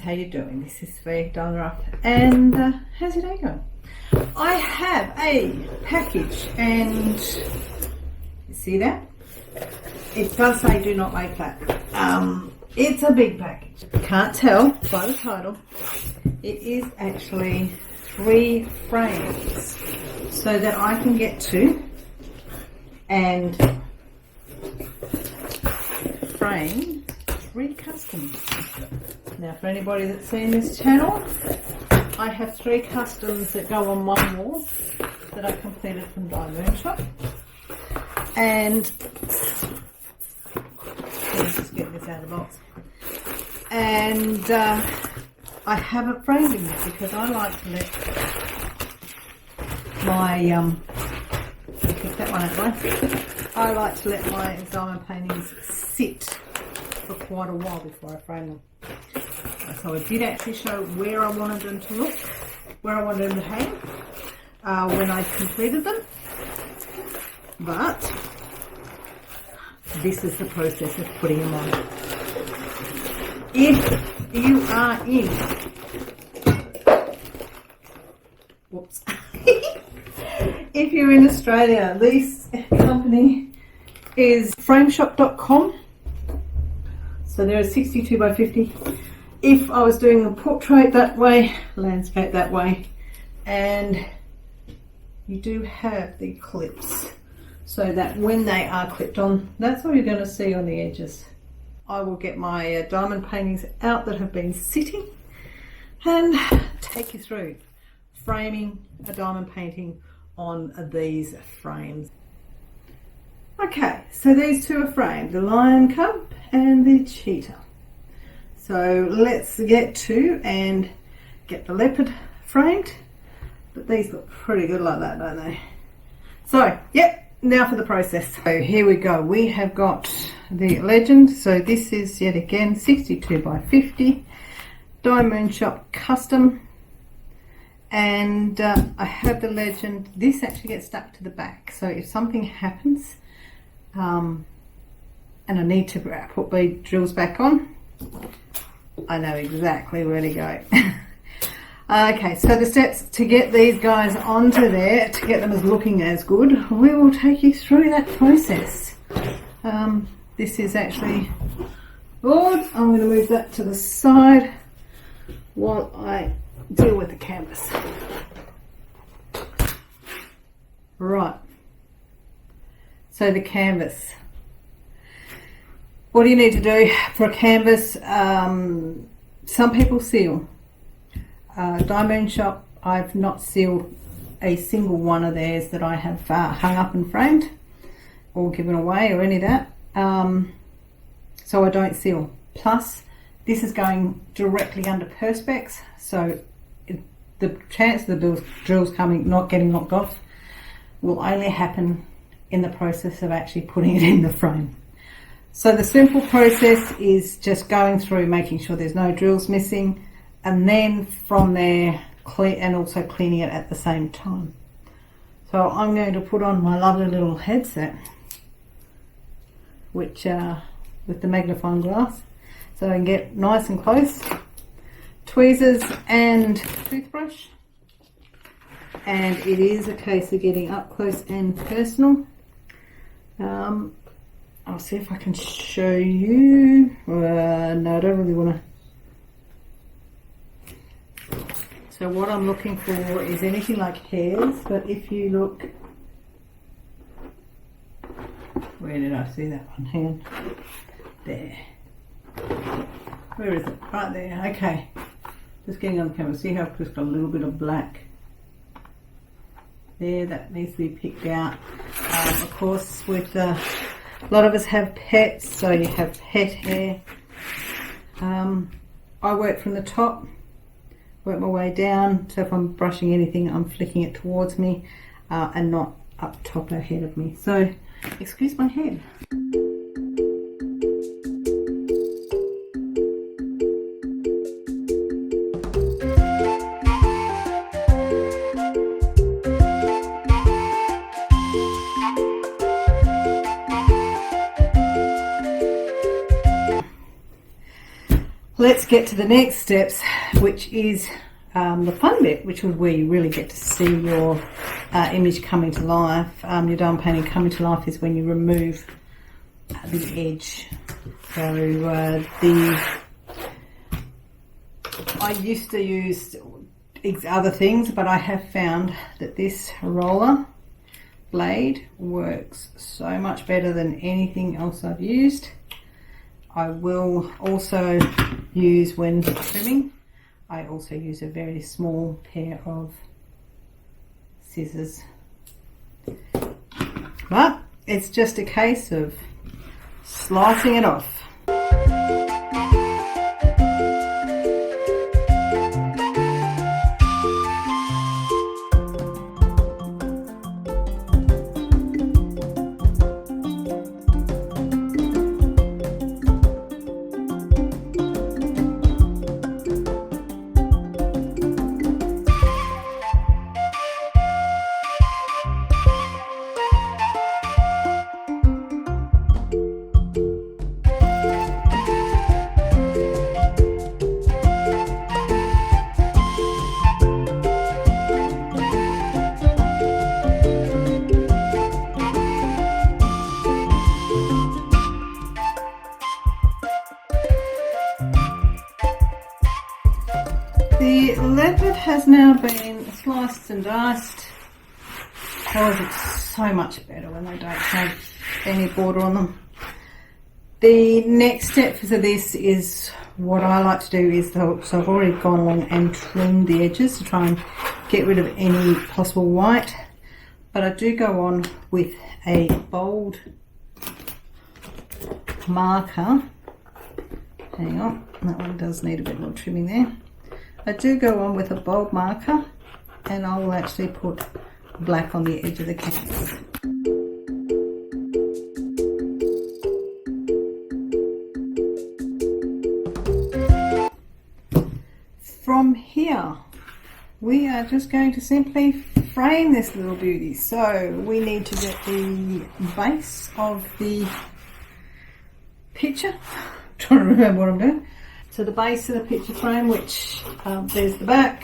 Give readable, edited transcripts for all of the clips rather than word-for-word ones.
how you doing? This is Beringarra, and how's your day going? I have a package, and you see that? It does say do not make that. It's a big package. Can't tell by the title. It is actually 3 frames so that I can get to and frame 3 customs. Now, for anybody that's seen this channel, I have 3 customs that go on one wall that I completed from DIYMoon Shop. And let's just get this out of the box. And I haven't framed them yet because I like to let my pick that one out way. I like to let my diamond paintings sit for quite a while before I frame them. So I did actually show where I wanted them to look, where I wanted them to hang when I completed them. But this is the process of putting them on. If you are in, whoops, if you're in Australia, this company is frameshop.com. So they're a 62 by 50. If I was doing a portrait that way, landscape that way, and you do have the clips so that when they are clipped on, that's all you're going to see on the edges. I will get my diamond paintings out that have been sitting and take you through framing a diamond painting on these frames. Okay, so these 2 are framed, the lion cub and the cheetah. So let's get to and get the leopard framed. But these look pretty good like that, don't they? So, yep, now for the process. So here we go. We have got the legend. So this is yet again 62 by 50. DIYMoon Shop custom. And I have the legend. This actually gets stuck to the back. So if something happens and I need to put bead drills back on, I know exactly where to go. Okay, so the steps to get these guys onto there, to get them as looking as good, we will take you through that process. This is actually board. I'm going to move that to the side while I deal with the canvas. Right, so the canvas. What do you need to do for a canvas? Some people seal. DIYMoon Shop, I've not sealed a single one of theirs that I have hung up and framed or given away or any of that. So I don't seal. Plus, this is going directly under Perspex, so the chance of the drills not getting knocked off will only happen in the process of actually putting it in the frame. So the simple process is just going through, making sure there's no drills missing, and then from there and also cleaning it at the same time. So I'm going to put on my lovely little headset, which with the magnifying glass, so I can get nice and close. Tweezers and toothbrush, and it is a case of getting up close and personal. I'll see if I can show you. No, I don't really want to. So what I'm looking for is anything like hairs, but if you look, where did I see that one? Hang on. There. Where is it? Right there. Okay. Just getting on the camera. See how I've just got a little bit of black there that needs to be picked out. Of course, with a lot of us have pets, so you have pet hair. I work from the top, work my way down, so if I'm brushing anything, I'm flicking it towards me and not up top ahead of me. So, excuse my head. let's get to the next steps, which is the fun bit, which is where you really get to see your image coming to life. Your diamond painting coming to life is when you remove the edge. So I used to use other things, but I have found that this roller blade works so much better than anything else I've used. I will also use, when trimming, I also use a very small pair of scissors. But it's just a case of slicing it off. The leopard has now been sliced and diced. Oh, it's so much better when they don't have any border on them. The next step for this is what I like to do is, so I've already gone along and trimmed the edges to try and get rid of any possible white. But I do go on with a bold marker. Hang on, that one does need a bit more trimming there. I do go on with a bold marker, and I will actually put black on the edge of the canvas. From here, we are just going to simply frame this little beauty. So we need to get the base of the picture. I'm trying to remember what I'm doing. So the base of the picture frame, which there's the back,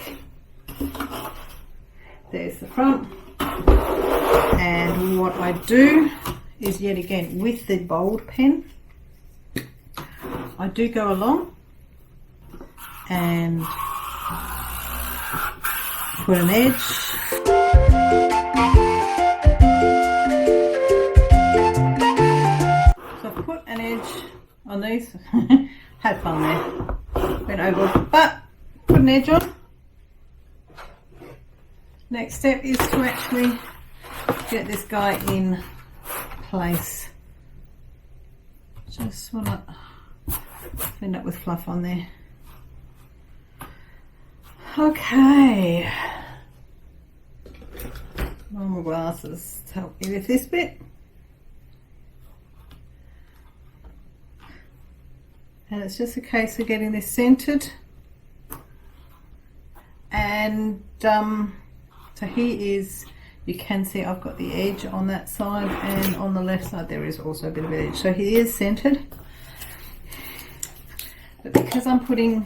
there's the front, and what I do is, yet again with the bold pen, I do go along and put an edge. So I've put an edge on these. Had fun there. Went over, but put an edge on. Next step is to actually get this guy in place. Just want to end up with fluff on there. Okay. Normal glasses to help me with this bit. And it's just a case of getting this centered. And so here is, you can see I've got the edge on that side, and on the left side there is also a bit of edge. So he is centered. But because I'm putting,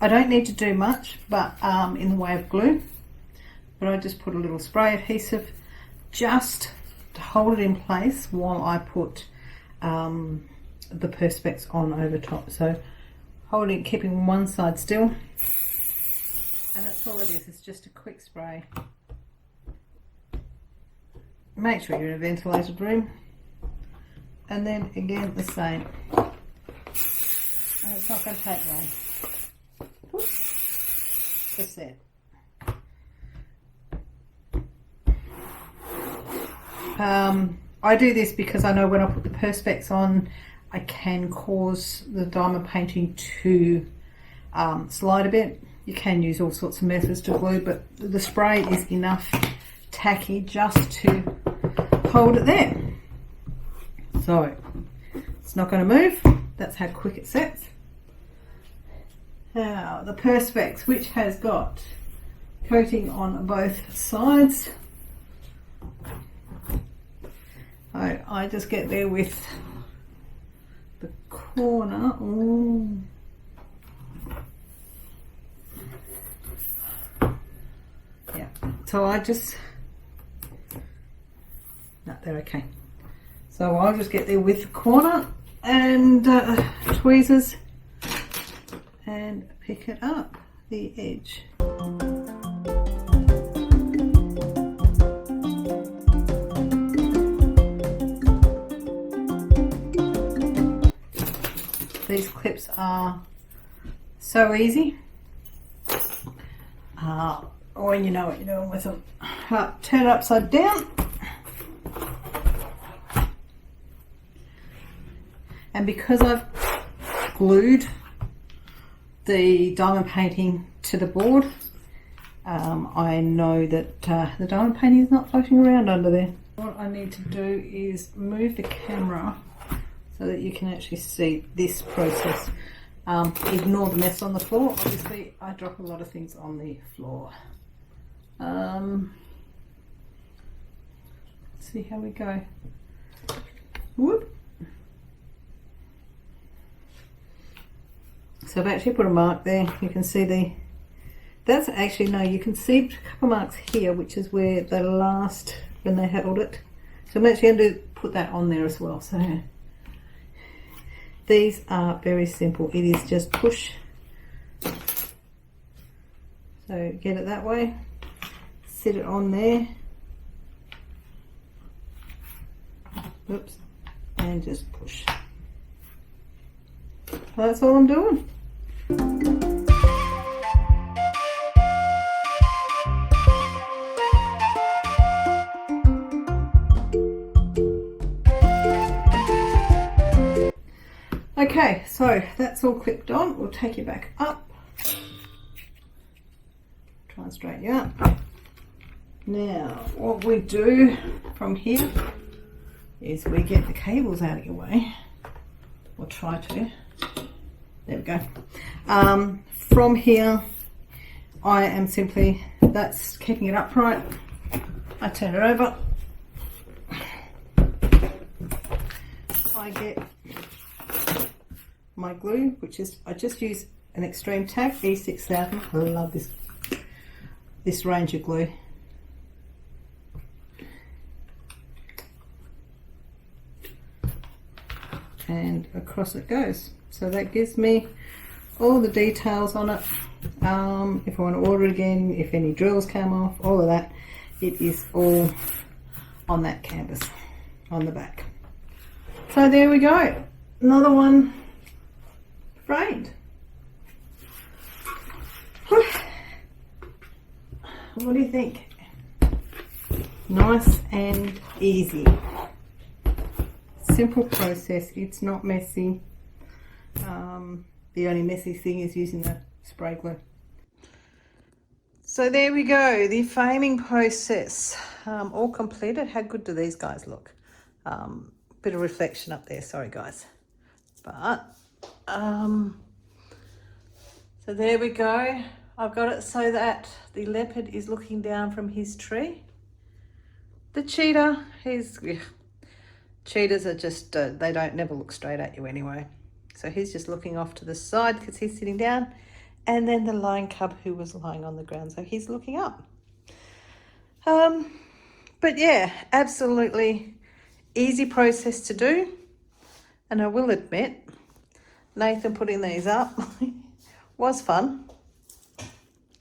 I don't need to do much, but in the way of glue, but I just put a little spray adhesive just to hold it in place while I put the Perspex on over top. So holding, keeping one side still, and that's all it is. It's just a quick spray. Make sure you're in a ventilated room, and then again the same. And it's not going to take long. Just there. I do this because I know when I put the Perspex on, I can cause the diamond painting to slide a bit. You can use all sorts of methods to glue, but the spray is enough tacky just to hold it there. So it's not going to move. That's how quick it sets. Now the Perspex, which has got coating on both sides, I just get there with the corner. Ooh. So I just, no, they're okay. So I'll just get there with the corner and tweezers and pick it up, the edge. These clips are so easy when you know what you're doing with them. Turn it upside down, and because I've glued the diamond painting to the board, I know that the diamond painting is not floating around under there. What I need to do is move the camera so that you can actually see this process. Ignore the mess on the floor. Obviously I drop a lot of things on the floor. Let's see how we go. Whoop. So I've actually put a mark there. You can see that's actually, no, you can see a couple marks here, which is where the last, when they held it. So I'm actually going to put that on there as well. So these are very simple. It is just push. So get it that way, sit it on there, oops, and just push. That's all I'm doing. Okay, so that's all clipped on. We'll take you back up. Try and straighten you up. Now, what we do from here is we get the cables out of your way. Or try to. There we go. From here, I am simply, that's keeping it upright. I turn it over. I get my glue, which is, I just use an extreme tack, E6000. I love this range of glue. And across it goes. So that gives me all the details on it. If I want to order it again, if any drills came off, all of that, it is all on that canvas on the back. So there we go, another one framed. What do you think? Nice and easy. Simple process, it's not messy. The only messy thing is using the spray glue. So there we go, the framing process all completed. How good do these guys look? Bit of reflection up there, sorry guys. But so there we go. I've got it so that the leopard is looking down from his tree. The cheetah is, cheetahs are just, they don't never look straight at you anyway. So he's just looking off to the side because he's sitting down. And then the lion cub who was lying on the ground, so he's looking up. But yeah, absolutely easy process to do. And I will admit, Nathan putting these up was fun.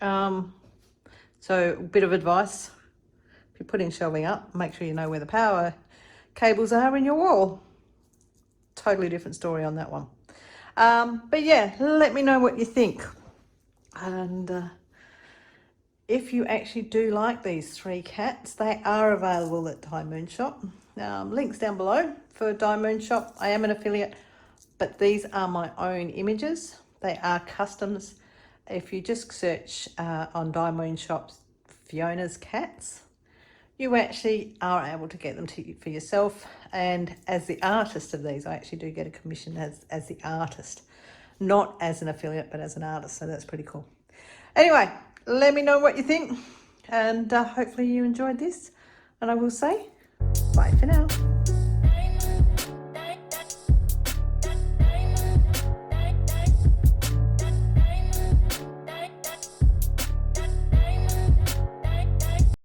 So a bit of advice, if you're putting shelving up, make sure you know where the power cables are in your wall. Totally different story on that one. But yeah, let me know what you think. And if you actually do like these three cats, they are available at DIYMoon Shop. Links down below for DIYMoon Shop. I am an affiliate, but these are my own images. They are customs. If you just search on DIYMoon Shop's Fiona's cats, you actually are able to get them for yourself. And as the artist of these, I actually do get a commission as the artist, not as an affiliate, but as an artist. So that's pretty cool. Anyway, let me know what you think, and hopefully you enjoyed this. And I will say bye for now.